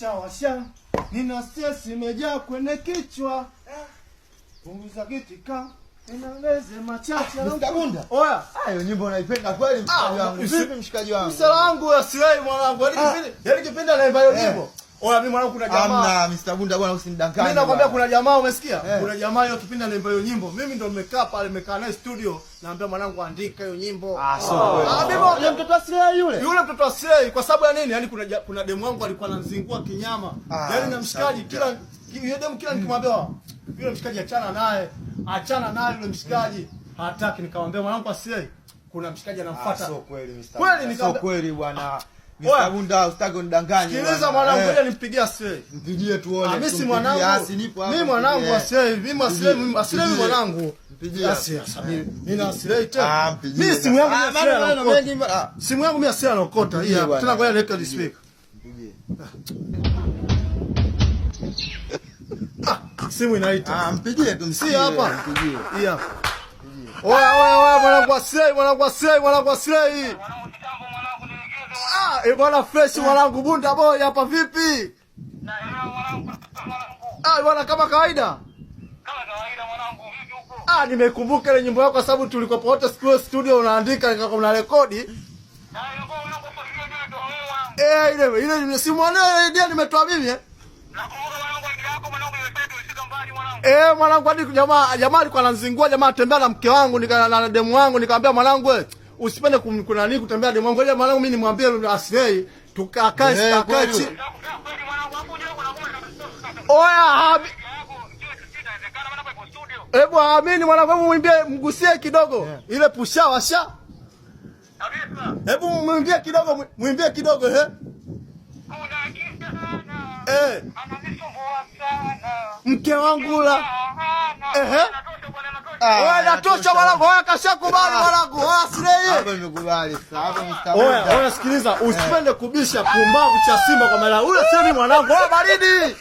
Shawasha, nina stress imejaa kwenye kichwa. Punguza kitika, inaweze machache. Mr. Bunda. Oya, Hayo nyimbo unaipenda kweli mshikaji wangu. Vipi mshikaji wangu? Msala wangu asiwei mwanangu. Yaani kipenda na hiyo nyimbo. Oya, mimi mwanangu kuna jamaa. Amna Mr. Bunda bwana usinidanganye. Mimi nakwambia kuna jamaa umesikia? Kuna jamaa hiyo kipenda na hiyo nyimbo. Mimi ndo nimekaa pale nimekaa naye studio naambia mwanangu andika hiyo nyimbo. Mimi mtoto asiye yule. Yule mtoto asiye kwa sababu ya nini? Yaani kuna demu wangu alikuwa ananizingua kinyama. Yaani na mshikaji kila yule demu kila nikimwambia yule mshikaji achana naye yule mshikaji hataki, nikamwambia mwanangu asiye kuna mshikaji anamfuata. Sio kweli Mr. Kweli sio kweli bwana. Mr. Bunda usitaki unidanganye. Sikiliza mwanangu, ngoja nimpigie asiye. Mpigie tuone. Mimi si mwanangu. Mimi mwanangu asiye, mimi asiye mwanangu. Mpigie asiye. Mimi na asiye tena. Mimi simu yangu simu yangu mimi asiye anokota. Hii hapa. Tena ngoja niweke speaker. Mpigie. Simu inaita. Mpigie tu msikie. Si hapa. Mpigie. Hii hapa. Oya mwanangu asiye. Bwana fresh mwanangu Bunda boy hapa vipi? Bwana kama kawaida. Mwanangu vipi huko? Nimekumbuka ile nyimbo yako kwa sababu tulikuwa wote studio unaandika una rekodi. Ile si mwanao idea nimetoa mimi mwanangu hadi jamaa alikuwa anazingua jamaa atembea na mke wangu na demu wangu nikamwambia mwanangu wewe usipende kuna nini kutembea demu wangu. Ile mwanangu mimi nimwambie asiye tukakae chini. Oya hebu amini mwanangu mwimbie mgusie kidogo ile pusha washa. Hebu mwimbie kidogo mke wangu la natosha mwanangu. Kashakubali mwanangu. Hapo nimekubali sasa. Hapo Mr. Bunda. Sikiliza, usipende kubisha pumbavu cha Simba kwa maana ule sio mwanangu. Baridi.